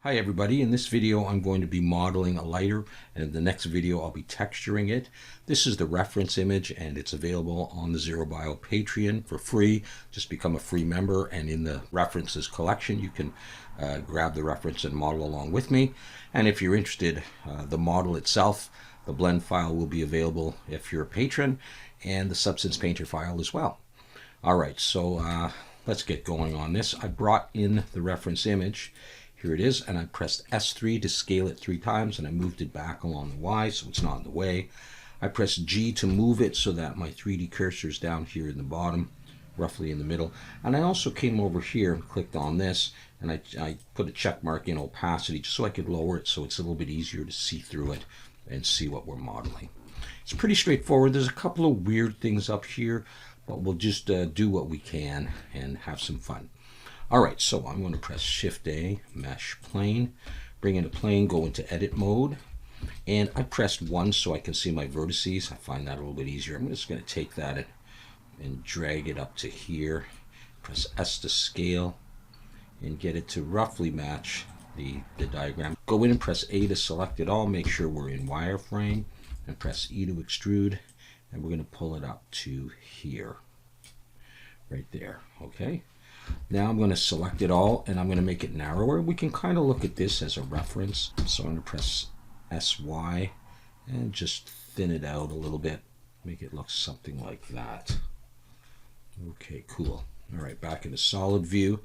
Hi everybody, in this video I'm going to be modeling a lighter, and in the next video I'll be texturing it. This is the reference image and it's available on the Zero Bio Patreon for free. Just become a free member, and in the references collection you can grab the reference and model along with me. And if you're interested, the model itself, the blend file will be available if you're a patron, and the Substance Painter file as well. Alright, so let's get going on this. I brought in the reference image. Here it is, and I pressed S3 to scale it 3 times, and I moved it back along the Y so it's not in the way. I pressed G to move it so that my 3D cursor is down here in the bottom, roughly in the middle. And I also came over here and clicked on this, and I put a check mark in opacity just so I could lower it so it's a little bit easier to see through it and see what we're modeling. It's pretty straightforward. There's a couple of weird things up here, but we'll just do what we can and have some fun. Alright, so I'm going to press Shift A, Mesh Plane, bring in a plane, go into Edit Mode, and I pressed 1 so I can see my vertices. I find that a little bit easier. I'm just going to take that and drag it up to here, press S to scale, and get it to roughly match the diagram. Go in and press A to select it all, make sure we're in wireframe, and press E to extrude, and we're going to pull it up to here, right there, okay? Now I'm going to select it all, and I'm going to make it narrower. We can kind of look at this as a reference. So I'm going to press SY and just thin it out a little bit. Make it look something like that. Okay, cool. All right, back into solid view.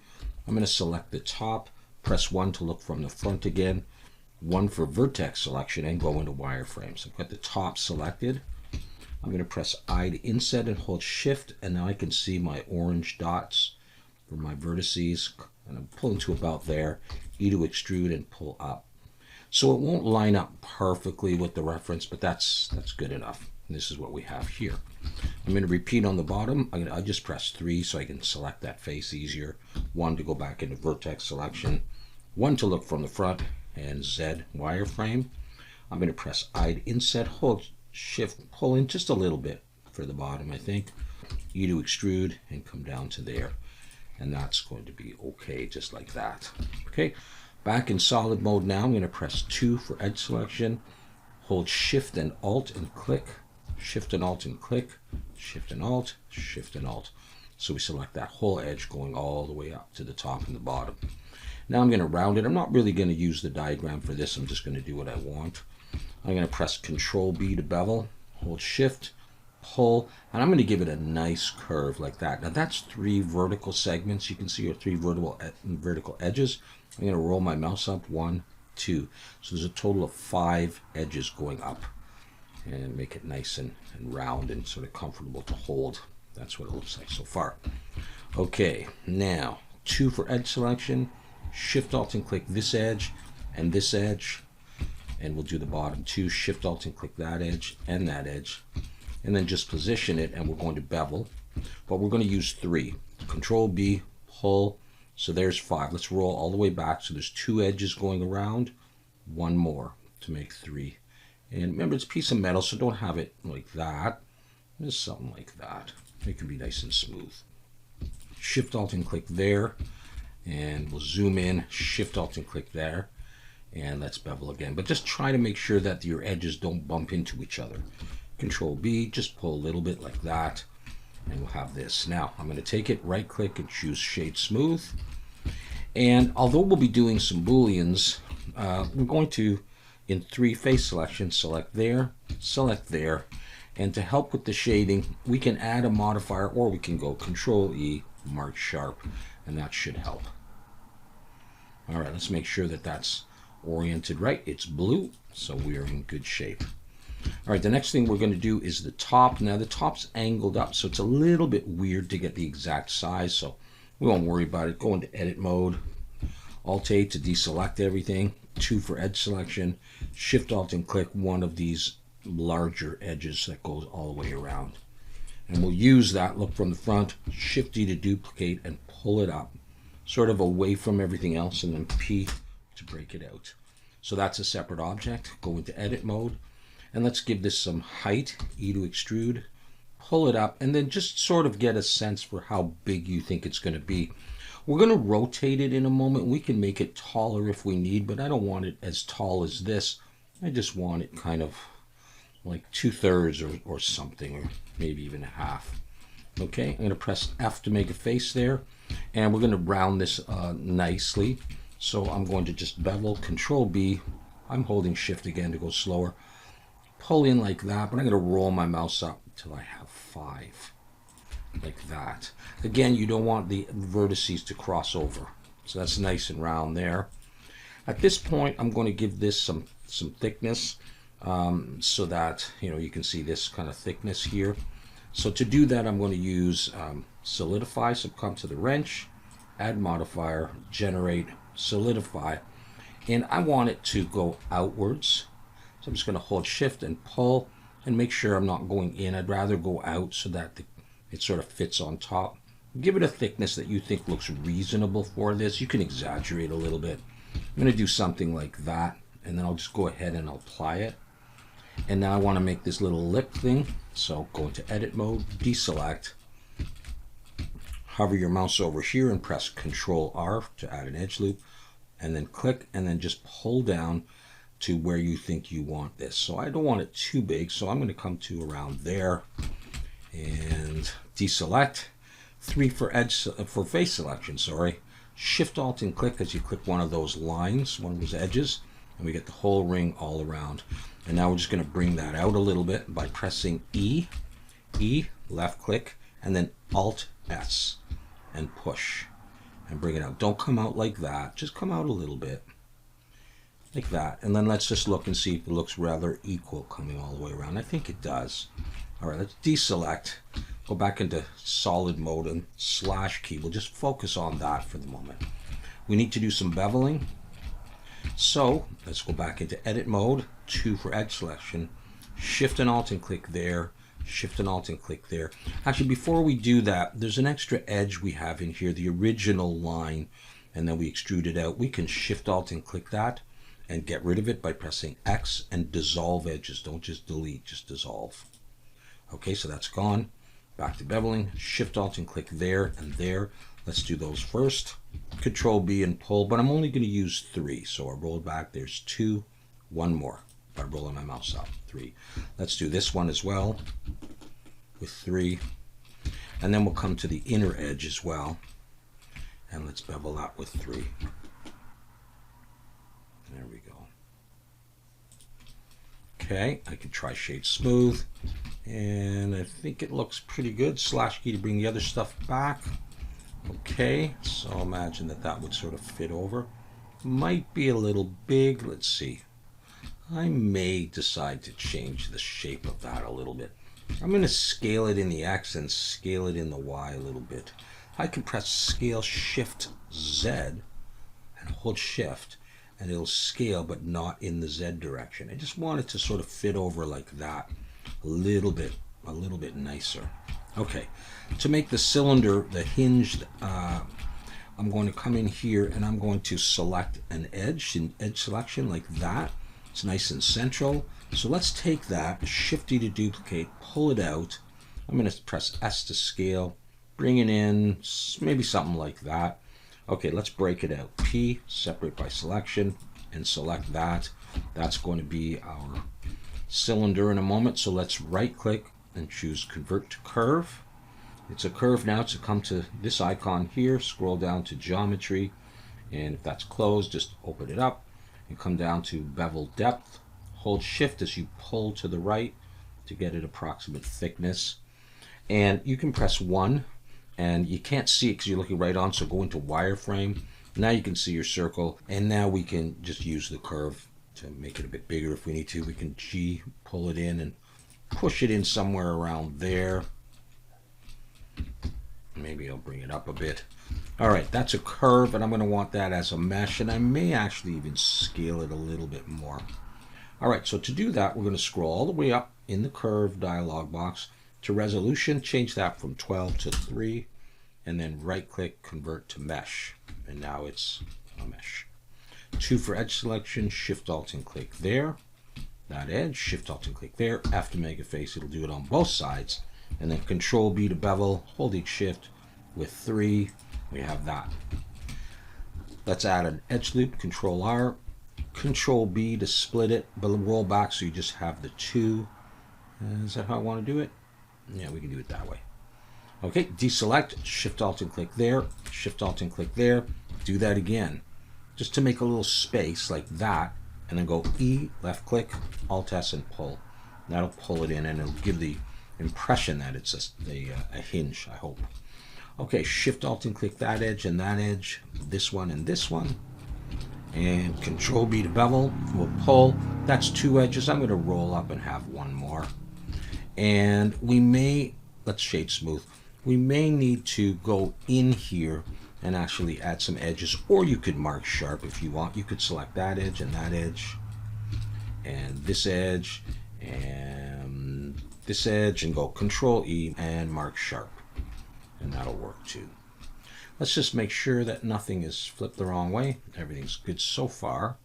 I'm going to select the top, press 1 to look from the front again, 1 for vertex selection, and go into wireframe. So I've got the top selected. I'm going to press I to inset and hold Shift, and now I can see my orange dots for my vertices, and I'm pulling to about there, E to extrude and pull up. So it won't line up perfectly with the reference, but that's good enough. And this is what we have here. I'm going to repeat on the bottom. I just press 3 so I can select that face easier. 1 to go back into vertex selection, 1 to look from the front, and Z wireframe. I'm going to press I to inset, hold Shift, pull in just a little bit for the bottom, I think. E to extrude and come down to there. And that's going to be okay, just like that. Okay, back in solid mode now. I'm going to press 2 for edge selection, hold Shift and Alt and click, Shift and Alt and click, Shift and Alt, Shift and Alt. So we select that whole edge going all the way up to the top and the bottom. Now I'm going to round it. I'm not really going to use the diagram for this. I'm just going to do what I want. I'm going to press Control B to bevel, hold Shift, pull, and I'm going to give it a nice curve like that. Now that's 3 vertical segments. You can see your 3 vertical edges. I'm going to roll my mouse up, 1, 2. So there's a total of 5 edges going up, and make it nice and round and sort of comfortable to hold. That's what it looks like so far. Okay, now 2 for edge selection, Shift Alt and click this edge and this edge, and we'll do the bottom 2, Shift Alt and click that edge and that edge, and then just position it, and we're going to bevel, but we're going to use 3. Control B, pull, so there's 5. Let's roll all the way back, so there's 2 edges going around, 1 more to make 3. And remember, it's a piece of metal, so don't have it like that. Just something like that. It can be nice and smooth. Shift Alt and click there, and we'll zoom in, Shift Alt and click there, and let's bevel again. But just try to make sure that your edges don't bump into each other. Control B, just pull a little bit like that, and we'll have this. Now I'm going to take it, right click, and choose Shade Smooth. And although we'll be doing some booleans, we're going to, in 3 face selections, select there, and to help with the shading, we can add a modifier, or we can go Control E, mark sharp, and that should help. All right, let's make sure that that's oriented right. It's blue, so we are in good shape. All right, the next thing we're going to do is the top. Now the top's angled up, so it's a little bit weird to get the exact size, so we won't worry about it. Go into edit mode, Alt A to deselect everything, 2 for edge selection, Shift Alt and click one of these larger edges that goes all the way around. And we'll use that, look from the front, Shift D to duplicate and pull it up, sort of away from everything else, and then P to break it out. So that's a separate object. Go into edit mode. And let's give this some height, E to extrude, pull it up, and then just sort of get a sense for how big you think it's going to be. We're going to rotate it in a moment. We can make it taller if we need, but I don't want it as tall as this. I just want it kind of like 2/3 or something, or maybe even a half. Okay, I'm going to press F to make a face there, and we're going to round this nicely. So I'm going to just bevel, Control B. I'm holding Shift again to go slower. Pull in like that, but I'm going to roll my mouse up until I have 5, like that. Again, you don't want the vertices to cross over, so that's nice and round there. At this point, I'm going to give this some thickness, so that you can see this kind of thickness here. So to do that, I'm going to use solidify. So come to the wrench, add modifier, generate, solidify, and I want it to go outwards. So I'm just going to hold Shift and pull and make sure I'm not going in. I'd rather go out so that it sort of fits on top. Give it a thickness that you think looks reasonable for this. You can exaggerate a little bit. I'm going to do something like that, and then I'll just go ahead and apply it. And now I want to make this little lip thing. So go into edit mode, deselect, hover your mouse over here and press Control R to add an edge loop, and then click, and then just pull down to where you think you want this. So I don't want it too big, so I'm going to come to around there and deselect. 3 for face selection, sorry. Shift Alt and click as you click one of those lines, one of those edges, and we get the whole ring all around. And now we're just going to bring that out a little bit by pressing E, left click, and then Alt S and push and bring it out. Don't come out like that, just come out a little bit like that. And then let's just look and see if it looks rather equal coming all the way around. I think it does. All right, let's deselect, go back into solid mode and slash key. We'll just focus on that for the moment. We need to do some beveling. So let's go back into edit mode, 2 for edge selection, Shift and Alt and click there, Shift and Alt and click there. Actually, before we do that, there's an extra edge we have in here, the original line, and then we extrude it out. We can Shift Alt and click that and get rid of it by pressing X and dissolve edges. Don't just delete, just dissolve. Okay, so that's gone. Back to beveling, Shift Alt and click there and there. Let's do those first. Control B and pull, but I'm only going to use 3. So I roll back, there's 2, 1 more by rolling my mouse up, 3. Let's do this one as well with 3. And then we'll come to the inner edge as well. And let's bevel that with 3. There we go. Okay, I can try shade smooth. And I think it looks pretty good. Slash key to bring the other stuff back. Okay, so imagine that would sort of fit over. Might be a little big. Let's see. I may decide to change the shape of that a little bit. I'm going to scale it in the X and scale it in the Y a little bit. I can press Scale Shift Z and hold Shift, and it'll scale, but not in the Z direction. I just want it to sort of fit over like that, a little bit nicer. Okay, to make the cylinder, the hinged, I'm going to come in here and I'm going to select an edge, in edge selection like that. It's nice and central. So let's take that, Shift D to duplicate, pull it out. I'm going to press S to scale, bring it in, maybe something like that. Okay, let's break it out. P, separate by selection, and select that. That's going to be our cylinder in a moment. So let's right click and choose Convert to Curve. It's a curve now, so come to this icon here, scroll down to Geometry, and if that's closed, just open it up and come down to Bevel Depth. Hold Shift as you pull to the right to get an approximate thickness. And you can press 1, and you can't see it because you're looking right on, so go into Wireframe. Now you can see your circle, and now we can just use the curve to make it a bit bigger if we need to. We can G, pull it in, and push it in somewhere around there. Maybe I'll bring it up a bit. All right, that's a curve, and I'm going to want that as a mesh, and I may actually even scale it a little bit more. All right, so to do that, we're going to scroll all the way up in the curve dialog box to resolution, change that from 12 to 3, and then right-click, convert to mesh, and now it's a mesh. 2 for edge selection, Shift Alt and click there. That edge, Shift Alt and click there. After make a face, it'll do it on both sides. And then Control B to bevel, holding Shift with 3, We have that. Let's add an edge loop, Control R, Control B to split it, but roll back so you just have the two. Is that how I want to do it? Yeah, we can do it that way. Okay, deselect, Shift Alt and click there, Shift Alt and click there. Do that again, just to make a little space like that, and then go E, left click, Alt S and pull. That'll pull it in, and it'll give the impression that it's a hinge, I hope. Okay, Shift Alt and click that edge and that edge, this one and this one, and Control B to bevel. We'll pull. That's two edges. I'm going to roll up and have one more. And we may, let's shade smooth. We may need to go in here and actually add some edges, or you could mark sharp if you want. You could select that edge and this edge and this edge, and go Control E and mark sharp, and that'll work too. Let's just make sure that nothing is flipped the wrong way. Everything's good so far.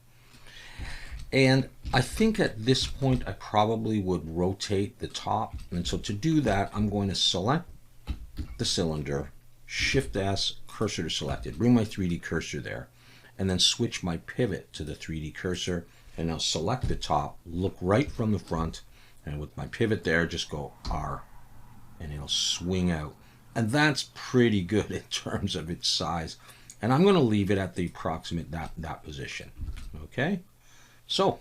And I think at this point I probably would rotate the top, and so to do that I'm going to select the cylinder, Shift S, cursor to selected, bring my 3D cursor there, and then switch my pivot to the 3D cursor, and I'll select the top, look right from the front, and with my pivot there just go R, and it'll swing out. And that's pretty good in terms of its size. And I'm going to leave it at the approximate that position. Okay, so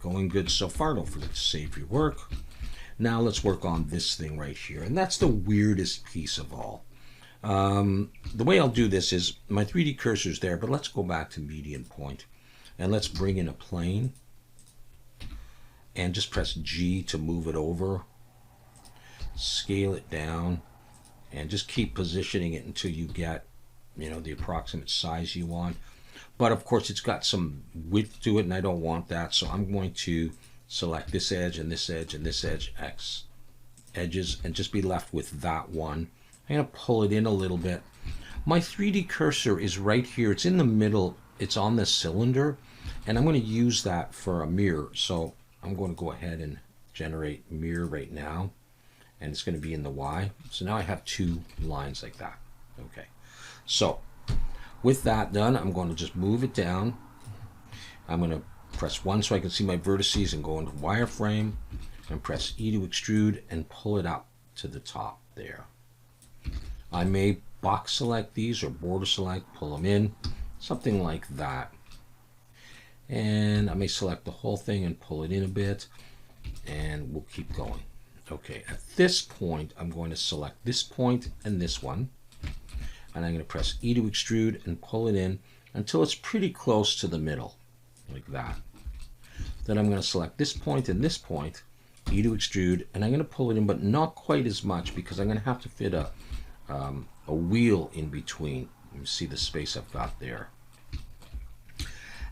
going good so far. Don't forget to save your work. Now let's work on this thing right here, and that's the weirdest piece of all. The way I'll do this is my 3D cursor is there, but let's go back to median point, and let's bring in a plane, and just press G to move it over, scale it down, and just keep positioning it until you get, the approximate size you want. But of course it's got some width to it, and I don't want that, so I'm going to select this edge and this edge and this edge, X edges, and just be left with that one. I'm going to pull it in a little bit. My 3D cursor is right here. It's in the middle. It's on the cylinder, and I'm going to use that for a mirror. So I'm going to go ahead and generate mirror right now, and it's going to be in the Y. So now I have two lines like that. Okay, so with that done, I'm going to just move it down. I'm going to press 1 so I can see my vertices, and go into wireframe and press E to extrude and pull it up to the top there. I may box select these or border select, pull them in, something like that. And I may select the whole thing and pull it in a bit, and we'll keep going. Okay, at this point I'm going to select this point and this one, and I'm going to press E to extrude and pull it in until it's pretty close to the middle, like that. Then I'm going to select this point and this point, E to extrude, and I'm going to pull it in, but not quite as much, because I'm going to have to fit a wheel in between. You see the space I've got there.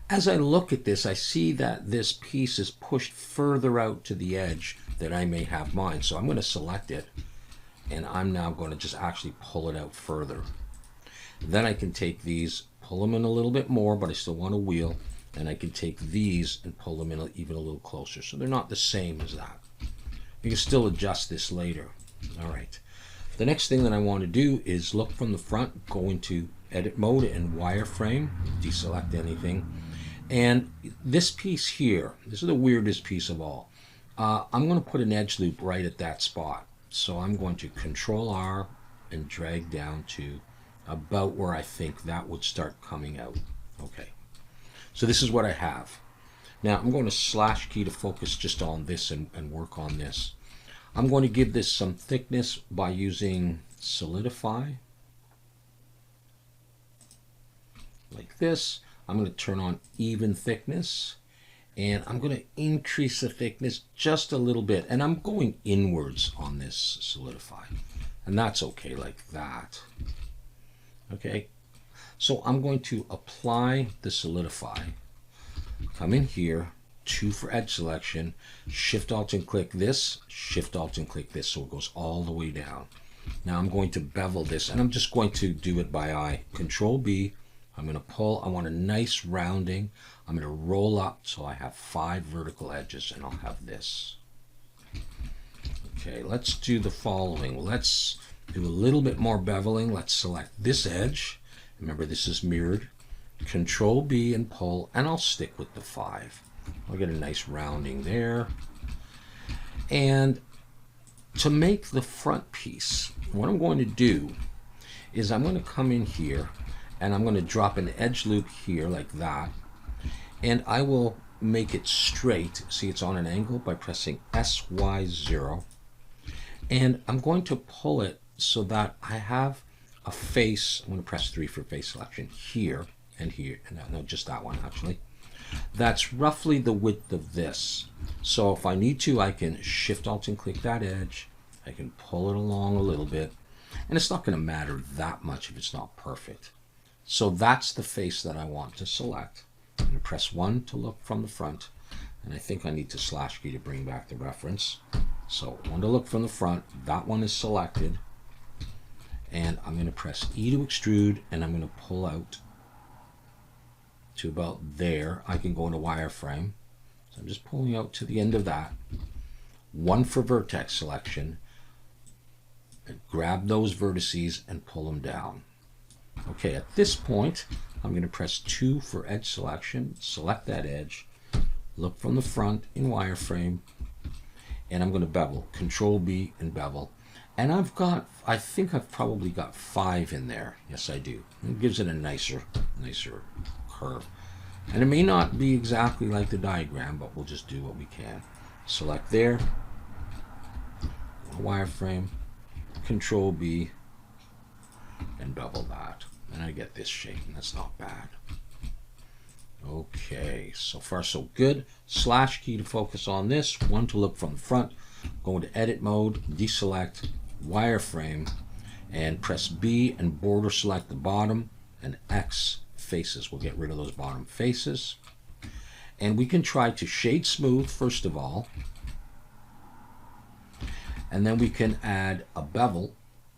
As I look at this, I see that this piece is pushed further out to the edge than I may have mine. So I'm going to select it, and I'm now going to just actually pull it out further. Then I can take these, pull them in a little bit more, but I still want a wheel, and I can take these and pull them in even a little closer. So they're not the same as that. You can still adjust this later. All right. The next thing that I want to do is look from the front, go into edit mode and wireframe, deselect anything. And this piece here, this is the weirdest piece of all. I'm going to put an edge loop right at that spot. So I'm going to Control R and drag down to about where I think that would start coming out. Okay. So this is what I have. Now I'm going to slash key to focus just on this and work on this. I'm going to give this some thickness by using solidify, like this. I'm going to turn on even thickness, and I'm going to increase the thickness just a little bit, and I'm going inwards on this solidify, and that's okay, like that. Okay, so I'm going to apply the solidify, come in here, 2 for edge selection, Shift Alt and click this, Shift Alt and click this, so it goes all the way down. Now I'm going to bevel this, and I'm just going to do it by eye. Control B, I'm going to pull, I want a nice rounding. I'm going to roll up so I have 5 vertical edges, and I'll have this. Okay, let's do the following. Let's do a little bit more beveling. Let's select this edge, Remember, this is mirrored. Control B and pull, and I'll stick with the 5. I'll get a nice rounding there. And to make the front piece, what I'm going to do is I'm going to come in here and I'm going to drop an edge loop here like that, and I will make it straight. See, it's on an angle by pressing SY0, and I'm going to pull it so that I have a face. I'm going to press 3 for face selection here and here, and no, just that one actually. That's roughly the width of this. So if I need to, I can Shift Alt and click that edge. I can pull it along a little bit, and it's not going to matter that much if it's not perfect. So that's the face that I want to select. I'm going to press 1 to look from the front, and I think I need to slash key to bring back the reference. So 1 to look from the front, that one is selected, and I'm going to press E to extrude, and I'm going to pull out to about there. I can go into wireframe, so I'm just pulling out to the end of that. 1 for vertex selection, and grab those vertices and pull them down. Okay, at this point, I'm going to press 2 for edge selection, select that edge, look from the front in wireframe, and I'm going to bevel. Control B and bevel. And I think I've probably got 5 in there. Yes, I do. It gives it a nicer curve. And it may not be exactly like the diagram, but we'll just do what we can. Select there, wireframe, Control B, and bevel that. And I get this shape, and that's not bad. Okay, so far so good. Slash key to focus on this. 1 to look from the front. Go into edit mode, deselect, wireframe, and press B and border select the bottom, and X faces. We'll get rid of those bottom faces. And we can try to shade smooth first of all. And then we can add a bevel,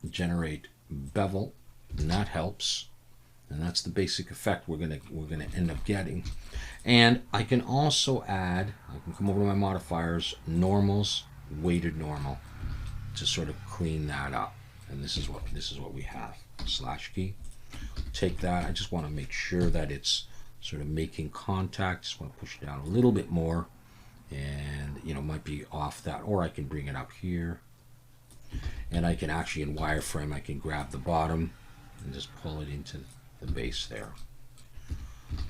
generate bevel, and that helps. And that's the basic effect we're gonna end up getting. And I can also add, I can come over to my modifiers, normals, weighted normal, to sort of clean that up. And this is what we have. Slash key. Take that. I just want to make sure that it's sort of making contact. Just want to push it down a little bit more, and might be off that, or I can bring it up here, and I can actually in wireframe I can grab the bottom and just pull it into the base there.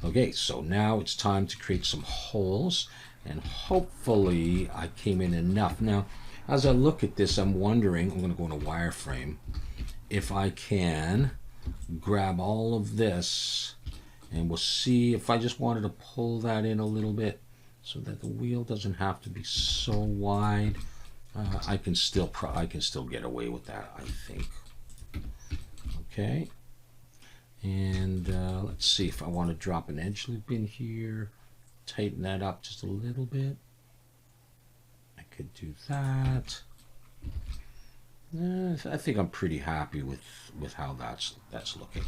Okay, so now it's time to create some holes, and hopefully I came in enough. Now as I look at this, I'm wondering, I'm going to go into wireframe, if I can grab all of this, and we'll see if I just wanted to pull that in a little bit so that the wheel doesn't have to be so wide. I can still get away with that, I think. Okay, and let's see if I want to drop an edge loop in here, tighten that up just a little bit. I could do that. I think I'm pretty happy with how that's looking.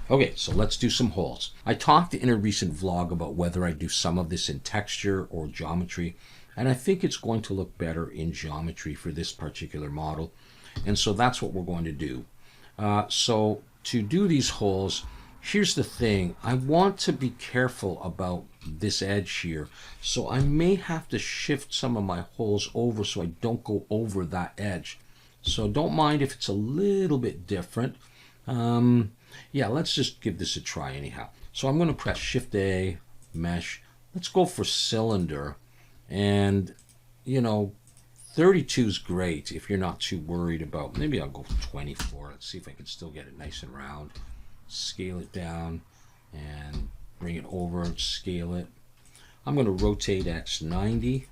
Okay, so let's do some holes. I talked in a recent vlog about whether I do some of this in texture or geometry, and I think it's going to look better in geometry for this particular model, and so that's what we're going to do. So to do these holes, here's the thing. I want to be careful about this edge here, so I may have to shift some of my holes over so I don't go over that edge. So don't mind if it's a little bit different. Yeah, let's just give this a try anyhow. So I'm going to press Shift A, mesh. Let's go for cylinder. And 32 is great if you're not too worried about. Maybe I'll go for 24. Let's see if I can still get it nice and round. Scale it down and bring it over, scale it. I'm going to rotate X 90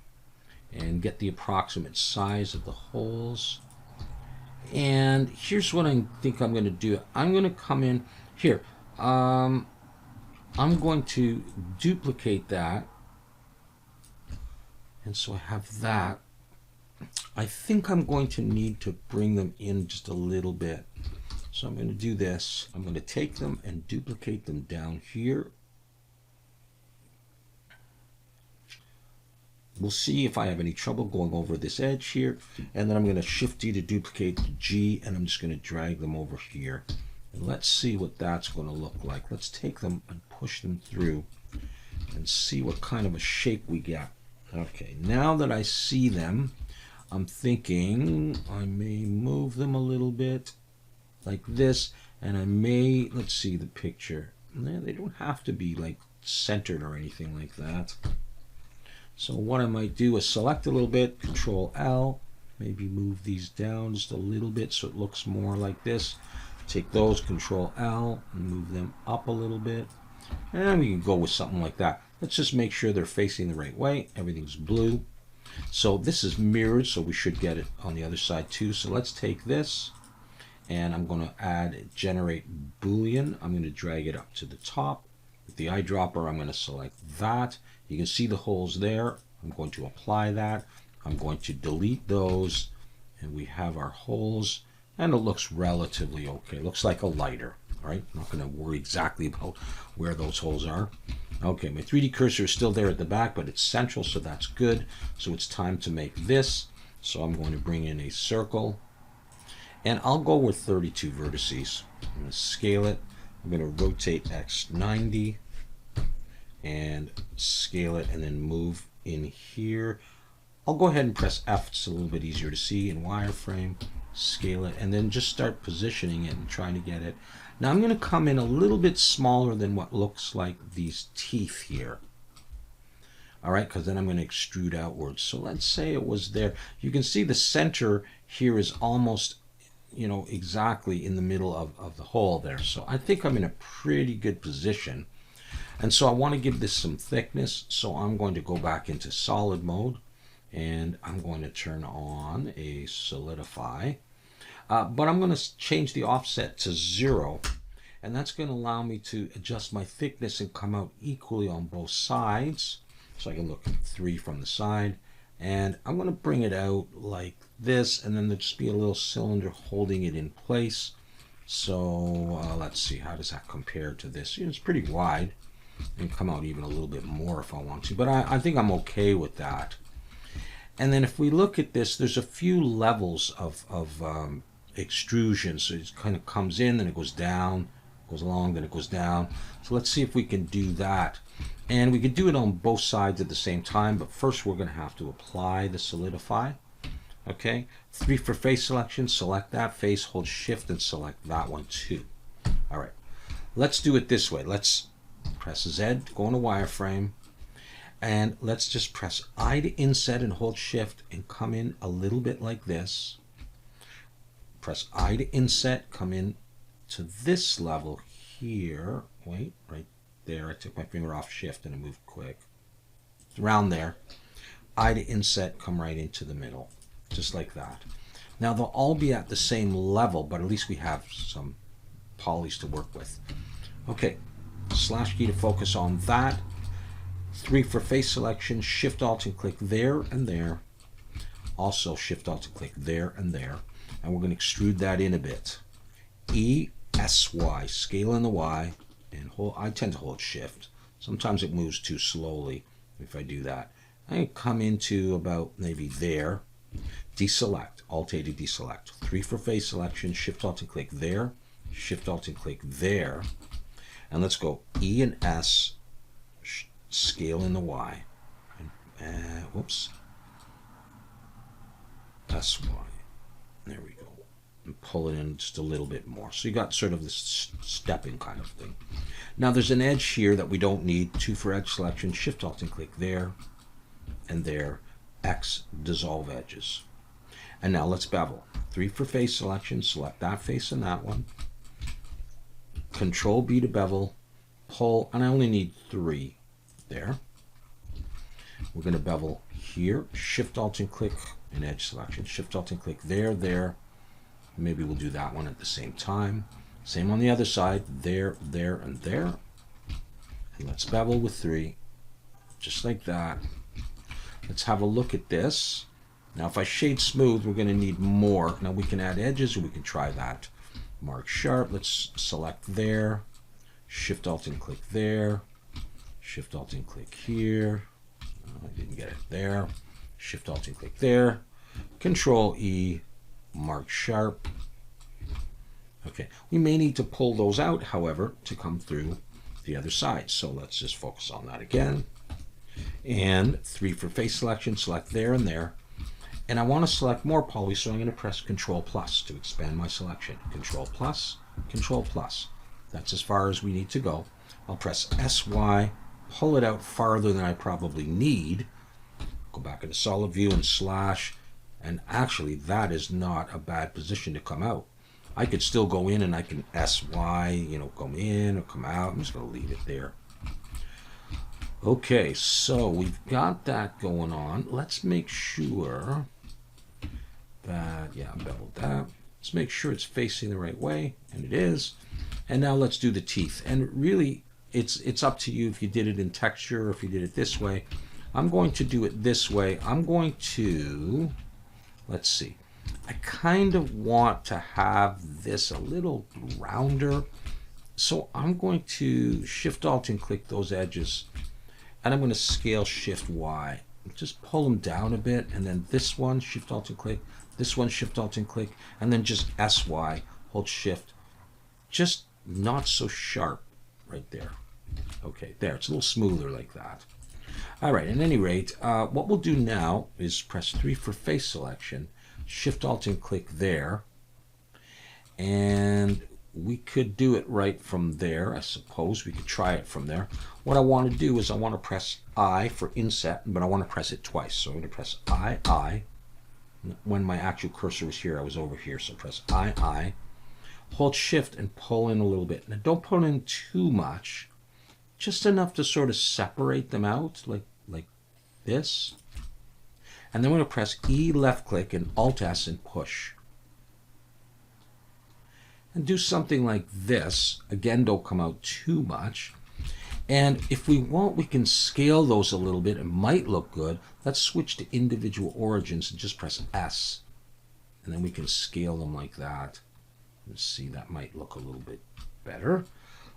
and get the approximate size of the holes. And here's what I think I'm going to do. I'm going to come in here. I'm going to duplicate that. And so I have that. I think I'm going to need to bring them in just a little bit. So I'm going to do this. I'm going to take them and duplicate them down here. We'll see if I have any trouble going over this edge here. And then I'm going to Shift D to duplicate G, and I'm just going to drag them over here. And let's see what that's going to look like. Let's take them and push them through and see what kind of a shape we get. Okay, now that I see them, I'm thinking I may move them a little bit like this, and I may, let's see the picture. They don't have to be like centered or anything like that. So what I might do is select a little bit, Control L, maybe move these down just a little bit so it looks more like this. Take those, Control L, and move them up a little bit. And we can go with something like that. Let's just make sure they're facing the right way. Everything's blue. So this is mirrored, so we should get it on the other side too. So let's take this, and I'm going to add Generate Boolean. I'm going to drag it up to the top. With the eyedropper, I'm going to select that. You can see the holes there. I'm going to apply that. I'm going to delete those, and we have our holes, and it looks relatively okay. It looks like a lighter. All right, I'm not going to worry exactly about where those holes are. Okay, my 3D cursor is still there at the back, but it's central, so that's good. So it's time to make this. So I'm going to bring in a circle, and I'll go with 32 vertices. I'm going to scale it. I'm going to rotate X 90 and scale it, and then move in here. I'll go ahead and press F. It's a little bit easier to see in wireframe. Scale it, and then just start positioning it and trying to get it. Now I'm going to come in a little bit smaller than what looks like these teeth here. All right, because then I'm going to extrude outwards. So let's say it was there. You can see the center here is almost, exactly in the middle of the hole there. So I think I'm in a pretty good position. And so I want to give this some thickness. So I'm going to go back into solid mode, and I'm going to turn on a solidify. But I'm going to change the offset to 0, and that's going to allow me to adjust my thickness and come out equally on both sides. So I can look at 3 from the side, and I'm going to bring it out like this, and then there'll just be a little cylinder holding it in place. So let's see, how does that compare to this? It's pretty wide. I can come out even a little bit more if I want to, but I think I'm okay with that. And then if we look at this, there's a few levels of extrusion. So it kind of comes in, then it goes down, goes along, then it goes down. So let's see if we can do that. And we could do it on both sides at the same time, but first we're going to have to apply the solidify. Okay, 3 for face selection, select that face, hold shift and select that one too. All right, let's do it this way. Let's press Z, go into wireframe, and let's just press I to inset and hold shift and come in a little bit like this. Press I to inset, come in to this level here. Wait, right there. I took my finger off shift and I moved quick. Around there. I to inset, come right into the middle. Just like that. Now they'll all be at the same level, but at least we have some polys to work with. Okay, slash key to focus on that. 3 for face selection, Shift Alt and click there and there. Also Shift Alt and click there and there. And we're going to extrude that in a bit. E, S, Y, scale in the Y, and hold. I tend to hold shift. Sometimes it moves too slowly if I do that. I come into about maybe there. Deselect, Alt A to deselect. 3 for face selection, Shift Alt and click there. Shift Alt and click there. And let's go E and S, scale in the Y. Whoops. S, Y. There we go. And pull it in just a little bit more. So you got sort of this stepping kind of thing. Now there's an edge here that we don't need. 2 for edge selection, Shift Alt and click there and there. X, dissolve edges. And now let's bevel. 3 for face selection, select that face and that one. Control B to bevel, pull, and I only need 3 there. We're going to bevel here, Shift Alt and click and edge selection. Shift Alt and click there, there. Maybe we'll do that one at the same time. Same on the other side, there, there, and there. And let's bevel with 3, just like that. Let's have a look at this. Now if I shade smooth, we're going to need more. Now we can add edges, or we can try that. Mark sharp, let's select there. Shift Alt and click there. Shift Alt and click here. Oh, I didn't get it there. Shift Alt and click there. Control E, mark sharp. Okay, we may need to pull those out, however, to come through the other side. So let's just focus on that again. And 3 for face selection, select there and there. And I want to select more poly, so I'm going to press Control plus to expand my selection. Control plus, Control plus. That's as far as we need to go. I'll press SY, pull it out farther than I probably need. Go back into solid view and slash. And actually, that is not a bad position to come out. I could still go in and I can SY, come in or come out. I'm just going to leave it there. Okay, so we've got that going on. Let's make sure that, yeah, I beveled that. Let's make sure it's facing the right way, and it is. And now let's do the teeth. And really, it's up to you if you did it in texture or if you did it this way. I'm going to do it this way. I'm going to, let's see. I kind of want to have this a little rounder. So I'm going to Shift Alt and click those edges. And I'm going to scale Shift Y. Just pull them down a bit. And then this one, Shift Alt and click. This one, Shift Alt and click. And then just SY, hold Shift. Just not so sharp right there. Okay, there. It's a little smoother like that. All right, at any rate, what we'll do now is press 3 for face selection. Shift Alt and click there. And we could do it right from there. I suppose we could try it from there. What I want to do is I want to press I for inset, but I want to press it twice. So I'm going to press I. When my actual cursor was here, I was over here. So press I. Hold Shift and pull in a little bit. Now don't pull in too much. Just enough to sort of separate them out, like this. And then we're going to press E left click and Alt S and push. And do something like this. Again, don't come out too much. And if we want, we can scale those a little bit. It might look good. Let's switch to individual origins and just press S. And then we can scale them like that. Let's see, that might look a little bit better.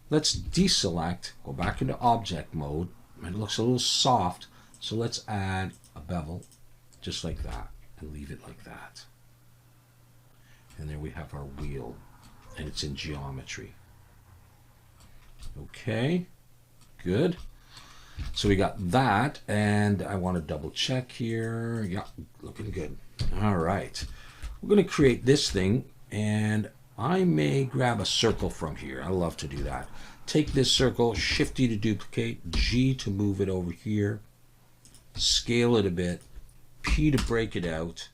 Let's deselect, go back into object mode. It looks a little soft. So let's add a bevel just like that and leave it like that. And there we have our wheel. And it's in geometry. Okay, good. So we got that, and I want to double check here. Yeah, looking good. All right, we're going to create this thing, and I may grab a circle from here. I love to do that. Take this circle, Shift D to duplicate, G to move it over here, scale it a bit, P to break it out,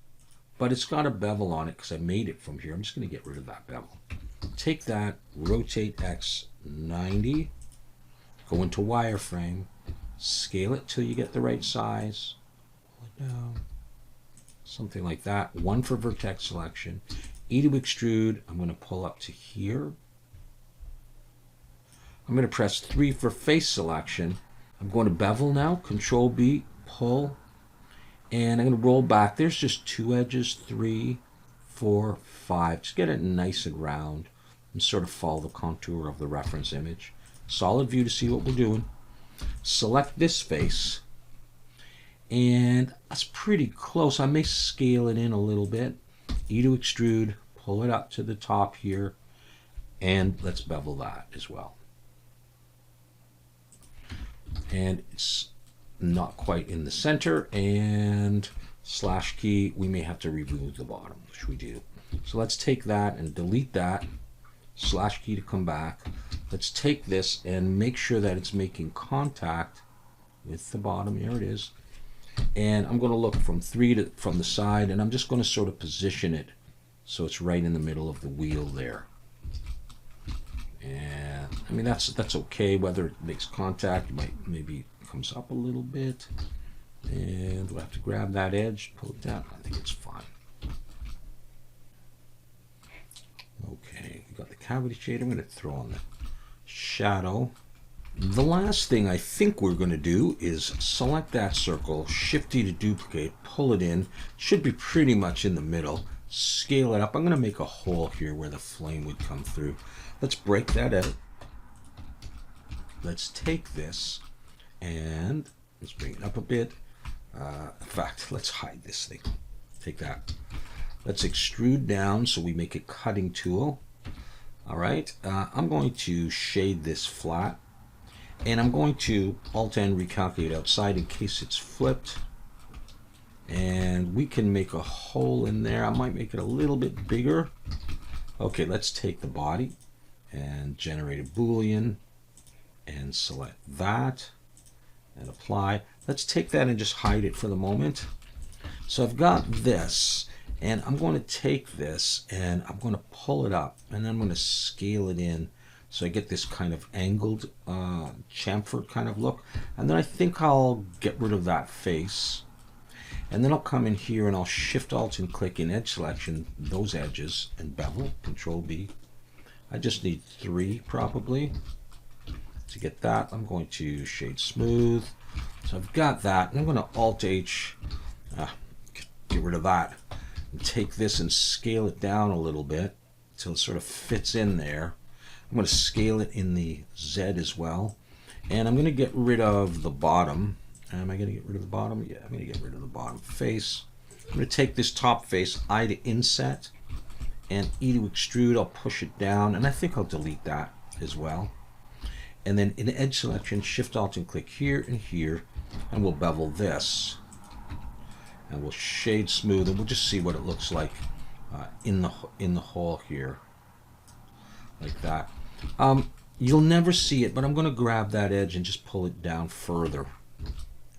but it's got a bevel on it because I made it from here. I'm just going to get rid of that bevel. Take that, rotate X 90, go into wireframe, scale it till you get the right size, pull it down, something like that. 1 for vertex selection, E to extrude, I'm going to pull up to here. I'm going to press 3 for face selection. I'm going to bevel now, Control B, pull, and I'm going to roll back. There's just 2 edges, 3, 4, 5. Just get it nice and round and sort of follow the contour of the reference image. Solid view to see what we're doing. Select this face, and that's pretty close. I may scale it in a little bit. E to extrude, pull it up to the top here, and let's bevel that as well. And it's not quite in the center, and slash key, we may have to remove the bottom, which we do. So let's take that and delete that, slash key to come back. Let's take this and make sure that it's making contact with the bottom. Here it is. And I'm going to look from 3 from the side, and I'm just going to sort of position it so it's right in the middle of the wheel there. And I mean that's okay. Whether it makes contact, maybe comes up a little bit. And we'll have to grab that edge, pull it down. I think it's fine. Okay, we got the cavity shade. I'm going to throw on the shadow. The last thing I think we're going to do is select that circle, Shift D to duplicate, pull it in. Should be pretty much in the middle. Scale it up. I'm going to make a hole here where the flame would come through. Let's break that out. Let's take this and let's bring it up a bit. In fact, let's hide this thing. Take that. Let's extrude down so we make a cutting tool. All right, I'm going to shade this flat, and I'm going to Alt-N recalculate outside in case it's flipped. And we can make a hole in there. I might make it a little bit bigger. Okay, let's take the body and generate a Boolean and select that and apply. Let's take that and just hide it for the moment. So I've got this, and I'm going to take this and I'm going to pull it up, and then I'm going to scale it in so I get this kind of angled chamfered kind of look. And then I think I'll get rid of that face. And then I'll come in here and I'll Shift Alt and click in Edge Selection, those edges, and bevel, Control B. I just need 3 probably. To get that, I'm going to shade smooth. So I've got that, and I'm going to Alt H, get rid of that, and take this and scale it down a little bit until it sort of fits in there. I'm going to scale it in the Z as well. And I'm going to get rid of the bottom. Am I going to get rid of the bottom? Yeah, I'm going to get rid of the bottom face. I'm going to take this top face, I to inset, and E to extrude. I'll push it down, and I think I'll delete that as well. And then in Edge Selection, Shift Alt and click here and here, and we'll bevel this. And we'll shade smooth, and we'll just see what it looks like in the hole here, like that. You'll never see it, but I'm going to grab that edge and just pull it down further,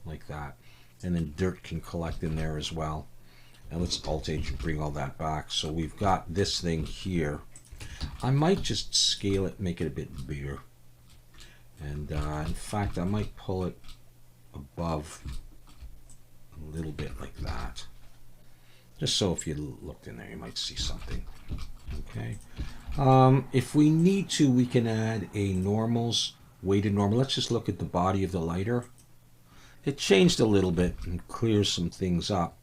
like that, and then dirt can collect in there as well. And let's Alt-H and bring all that back. So we've got this thing here. I might just scale it, make it a bit bigger, and in fact I might pull it above a little bit like that, just so if you looked in there you might see something. Okay, if we need to, we can add a normals, weighted normal. Let's just look at the body of the lighter. It changed a little bit and clears some things up.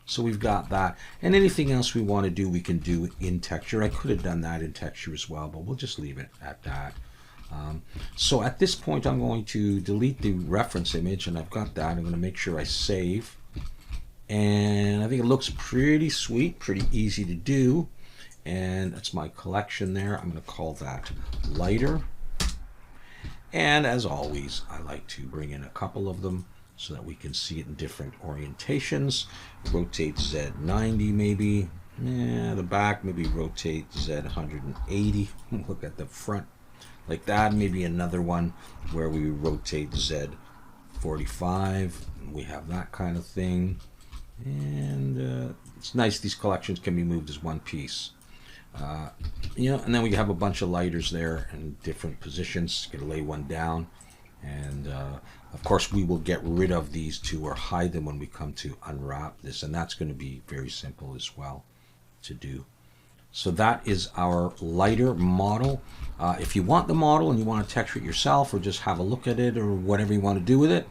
So we've got that. And anything else we want to do, we can do in texture. I could have done that in texture as well, but we'll just leave it at that. So at this point, I'm going to delete the reference image, and I've got that. I'm going to make sure I save. And I think it looks pretty sweet, pretty easy to do. And that's my collection there. I'm going to call that lighter. And as always, I like to bring in a couple of them so that we can see it in different orientations. Rotate Z 90 maybe. Yeah, the back, maybe rotate Z 180. Look at the front like that. Maybe another one where we rotate Z 45. We have that kind of thing. And it's nice, these collections can be moved as one piece. You know, and then we have a bunch of lighters there in different positions. Gonna lay one down, and of course we will get rid of these two or hide them when we come to unwrap this, and that's going to be very simple as well to do. So that is our lighter model. If you want the model and you want to texture it yourself or just have a look at it or whatever you want to do with it,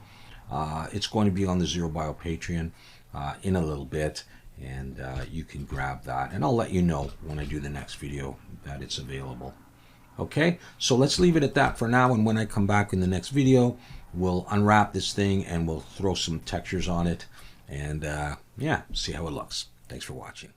it's going to be on the Zero Bio Patreon in a little bit. And you can grab that, and I'll let you know when I do the next video that it's available. Okay, so let's leave it at that for now, and when I come back in the next video, we'll unwrap this thing and we'll throw some textures on it, and yeah, see how it looks. Thanks for watching.